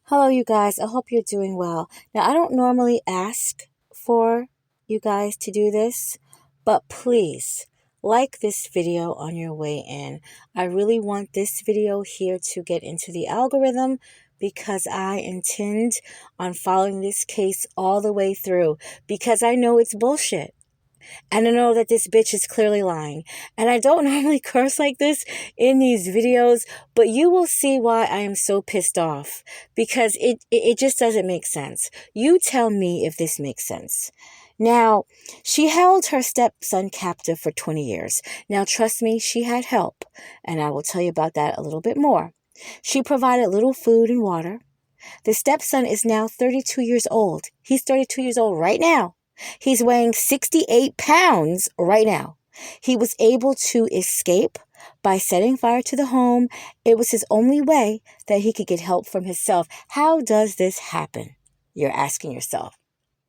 Hello, you guys. I hope you're doing well. Now, I don't normally ask for you guys to do this, but please like this video on your way in. I really want this video here to get into the algorithm because I intend on following this case all the way through because I know it's bullshit. And I know that this bitch is clearly lying. And I don't normally curse like this in these videos, but you will see why I am so pissed off. Because it just doesn't make sense. You tell me if this makes sense. Now, she held her stepson captive for 20 years. Now, trust me, she had help. And I will tell you about that a little bit more. She provided little food and water. The stepson is now 32 years old. He's 32 years old right now. He's weighing 68 pounds right now. He was able to escape by setting fire to the home. It was his only way that he could get help from himself. How does this happen? You're asking yourself.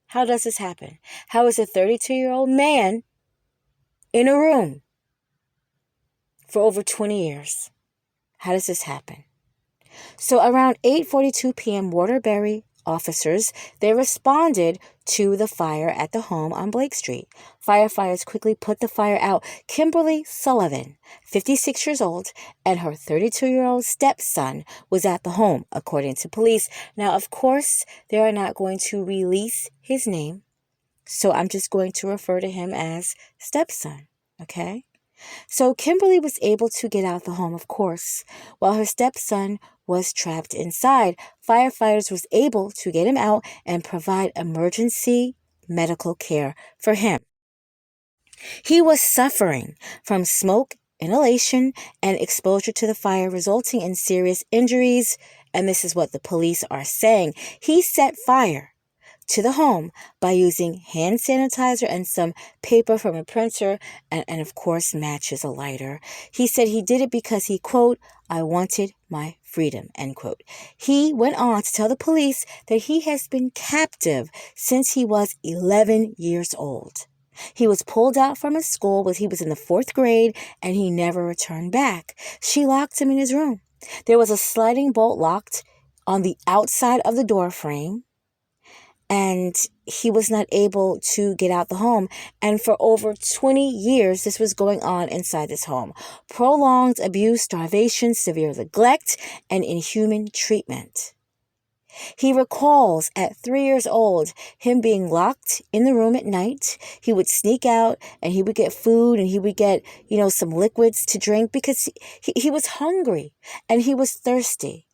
How does this happen? How is a 32-year-old man in a room for over 20 years? How does this happen? So around 8:42 p.m., Waterbury officers, they responded to the fire at the home on Blake Street. Firefighters quickly put the fire out. Kimberly Sullivan, 56 years old, and her 32-year-old stepson was at the home, according to police. Now, of course, they are not going to release his name, so I'm just going to refer to him as stepson, okay? So Kimberly was able to get out the home, of course, while her stepson was trapped inside. Firefighters was able to get him out and provide emergency medical care for him. He was suffering from smoke inhalation and exposure to the fire, resulting in serious injuries, and this is what the police are saying. He set fire to the home by using hand sanitizer and some paper from a printer and of course matches, a lighter. He said he did it because he, quote, "I wanted my freedom," end quote. He went on to tell the police that he has been captive since he was 11 years old. He was pulled out from his school when he was in the 4th grade and he never returned back. She locked him in his room. There was a sliding bolt locked on the outside of the door frame, and he was not able to get out the home. And for over 20 years, this was going on inside this home. Prolonged abuse, starvation, severe neglect, and inhuman treatment. He recalls at 3 years old him being locked in the room at night. He would sneak out and he would get food and he would get, some liquids to drink because he was hungry and he was thirsty.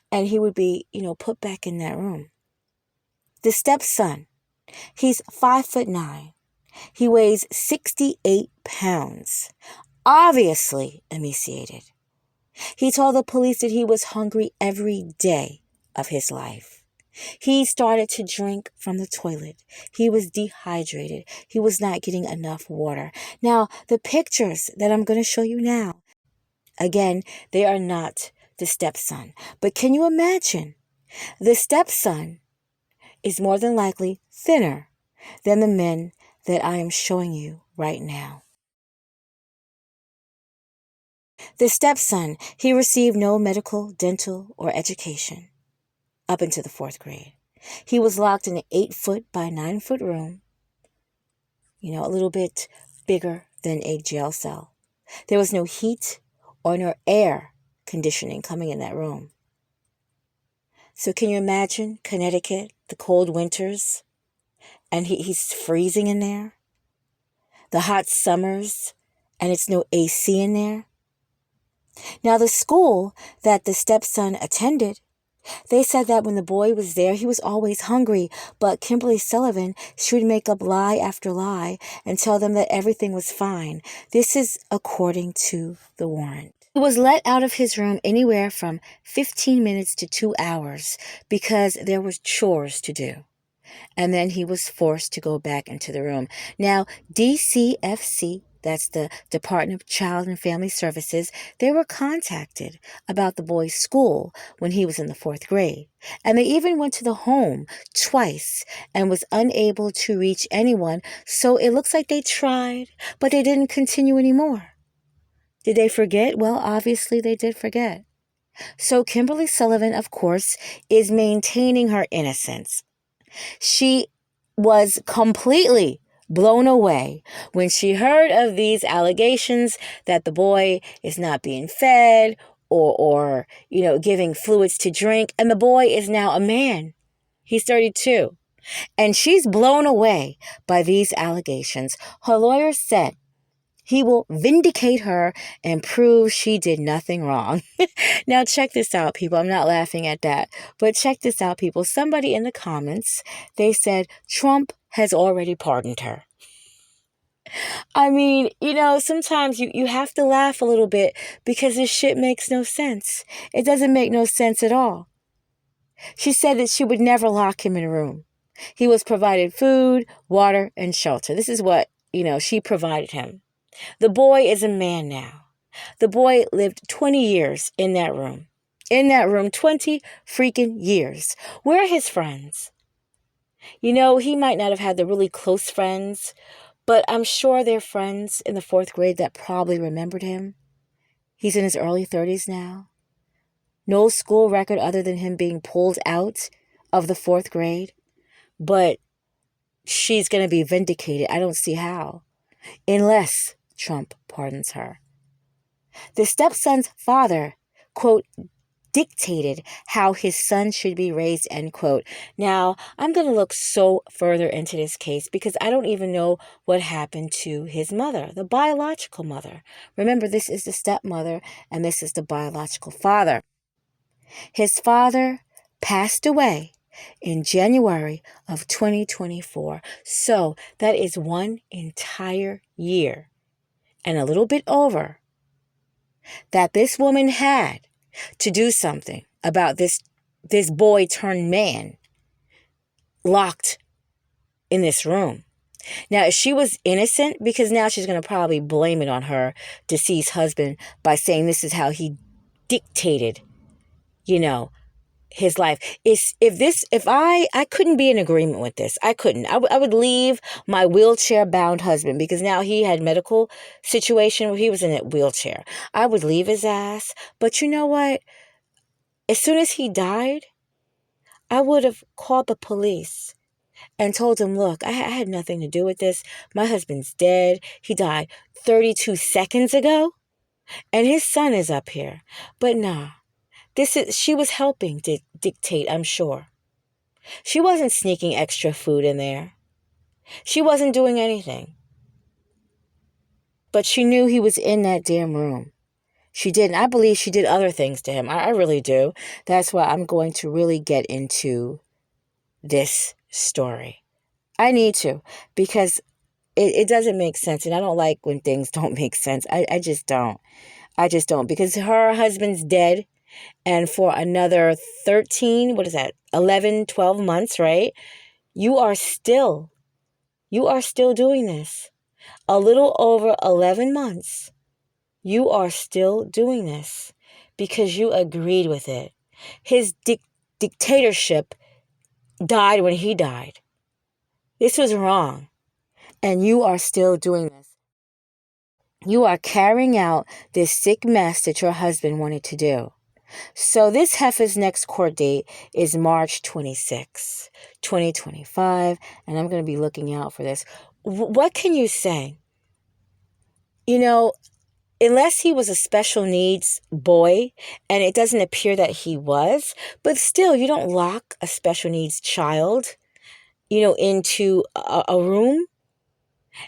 And he would be, put back in that room. The stepson, he's 5'9". He weighs 68 pounds, obviously emaciated. He told the police that he was hungry every day of his life. He started to drink from the toilet. He was dehydrated. He was not getting enough water. Now, the pictures that I'm going to show you now, again, they are not the stepson. But can you imagine? The stepson is more than likely thinner than the men that I am showing you right now. The stepson, he received no medical, dental, or education up into the 4th grade. He was locked in an 8-foot by 9-foot room, a little bit bigger than a jail cell. There was no heat or no air conditioning coming in that room. So can you imagine Connecticut, the cold winters, and he's freezing in there? The hot summers, and it's no AC in there? Now, the school that the stepson attended, they said that when the boy was there, he was always hungry. But Kimberly Sullivan, she would make up lie after lie and tell them that everything was fine. This is according to the warrant. He was let out of his room anywhere from 15 minutes to 2 hours because there were chores to do. And then he was forced to go back into the room. Now, DCFC, that's the Department of Child and Family Services, they were contacted about the boy's school when he was in the 4th grade. And they even went to the home twice and was unable to reach anyone. So it looks like they tried, but they didn't continue anymore. Did they forget? Well, obviously they did forget. So Kimberly Sullivan, of course, is maintaining her innocence. She was completely blown away when she heard of these allegations that the boy is not being fed or giving fluids to drink. And the boy is now a man. He's 32. And she's blown away by these allegations. Her lawyer said he will vindicate her and prove she did nothing wrong. Now, check this out, people. I'm not laughing at that. But check this out, people. Somebody in the comments, they said Trump has already pardoned her. I mean, sometimes you have to laugh a little bit because this shit makes no sense. It doesn't make no sense at all. She said that she would never lock him in a room. He was provided food, water, and shelter. This is what, she provided him. The boy is a man now. The boy lived 20 years in that room. In that room, 20 freaking years. Where are his friends? He might not have had the really close friends, but I'm sure they're friends in the 4th grade that probably remembered him. He's in his early 30s now. No school record other than him being pulled out of the 4th grade. But she's going to be vindicated. I don't see how. Unless Trump pardons her. The stepson's father, quote, dictated how his son should be raised, end quote. Now, I'm going to look so further into this case because I don't even know what happened to his mother, the biological mother. Remember, this is the stepmother and this is the biological father. His father passed away in January of 2024. So that is one entire year and a little bit over that this woman had to do something about this boy turned man locked in this room. Now, if she was innocent, because now she's going to probably blame it on her deceased husband by saying this is how he dictated, his life. If I couldn't be in agreement with this. I couldn't. I would leave my wheelchair bound husband because now he had medical situation where he was in a wheelchair. I would leave his ass. But you know what? As soon as he died, I would have called the police and told him, look, I had nothing to do with this. My husband's dead. He died 32 seconds ago. And his son is up here. But nah. She was helping to dictate, I'm sure. She wasn't sneaking extra food in there. She wasn't doing anything. But she knew he was in that damn room. She did. And I believe she did other things to him. I really do. That's why I'm going to really get into this story. I need to because it doesn't make sense. And I don't like when things don't make sense. I just don't. I just don't. Because her husband's dead. And for another 11, 12 months, right? You are still doing this. A little over 11 months. You are still doing this because you agreed with it. His dictatorship died when he died. This was wrong. And you are still doing this. You are carrying out this sick mess that your husband wanted to do. So this heifer's next court date is March 26, 2025, and I'm going to be looking out for this. What can you say? Unless he was a special needs boy, and it doesn't appear that he was, but still, you don't lock a special needs child, into a room.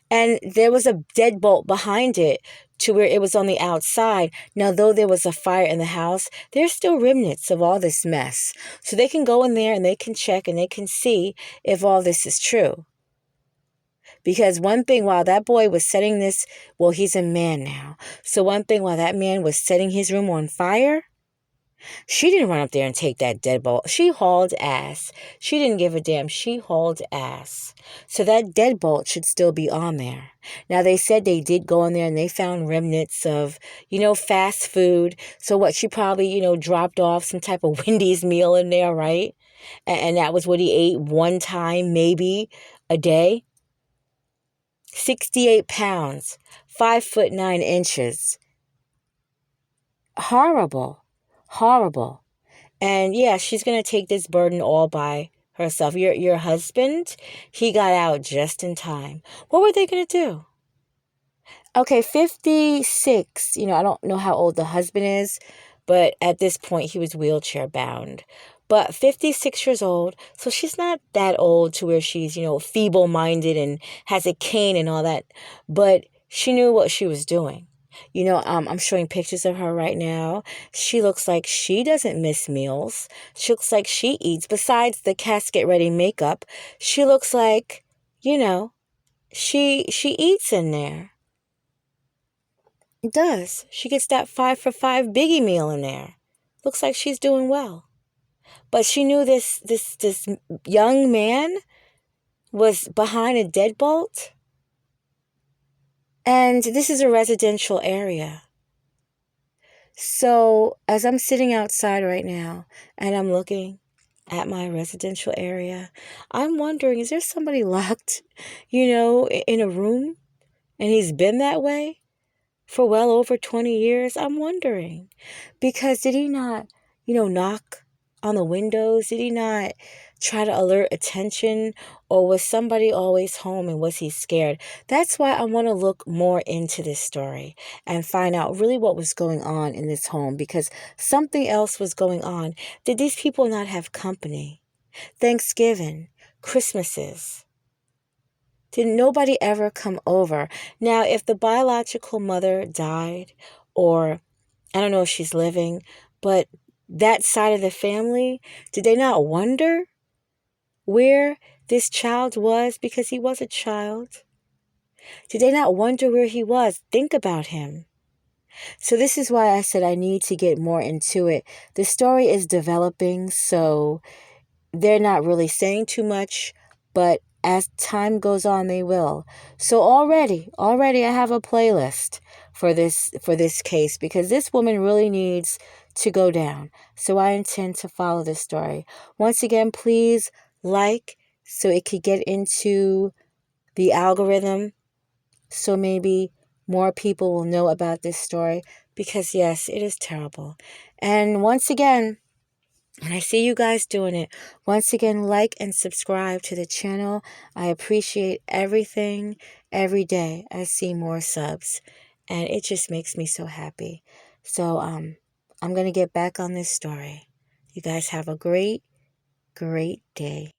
And there was a deadbolt behind it to where it was on the outside. Now, though there was a fire in the house, there's still remnants of all this mess. So they can go in there and they can check and they can see if all this is true. Because one thing, while that boy was setting this, well, he's a man now. So one thing, while that man was setting his room on fire, she didn't run up there and take that deadbolt. She hauled ass. She didn't give a damn. She hauled ass. So that deadbolt should still be on there. Now, they said they did go in there and they found remnants of, fast food. So what, she probably, dropped off some type of Wendy's meal in there, right? And that was what he ate one time, maybe a day. 68 pounds, 5'9" inches. Horrible. Horrible. And yeah, she's going to take this burden all by herself. Your husband, he got out just in time. What were they going to do? Okay, 56. I don't know how old the husband is, but at this point he was wheelchair bound. But 56 years old, so she's not that old to where she's, feeble-minded and has a cane and all that. But she knew what she was doing. I'm showing pictures of her right now. She looks like she doesn't miss meals. She looks like she eats. Besides the casket-ready makeup, she looks like, she eats in there. It does. She gets that 5 for $5 biggie meal in there. Looks like she's doing well. But she knew this young man was behind a deadbolt. And this is a residential area. So as I'm sitting outside right now and I'm looking at my residential area, I'm wondering, is there somebody locked, in a room? And he's been that way for well over 20 years? I'm wondering. Because did he not, knock on the windows? Did he not try to alert attention? Or was somebody always home and was he scared? That's why I want to look more into this story and find out really what was going on in this home, because something else was going on. Did these people not have company? Thanksgiving, Christmases. Did nobody ever come over? Now, if the biological mother died, or I don't know if she's living, but that side of the family, did they not wonder where this child was? Because he was a child. Did they not wonder where he was? Think about him. So this is why I said I need to get more into it. The story is developing, so they're not really saying too much, but as time goes on, they will. So already I have a playlist for this case, because this woman really needs to go down. So I intend to follow this story. Once again, please like so it could get into the algorithm, so maybe more people will know about this story, because yes, it is terrible. And once again, and I see you guys doing it. Once again, like and subscribe to the channel. I appreciate everything every day. I see more subs, and it just makes me so happy. So I'm going to get back on this story. You guys have a great, great day.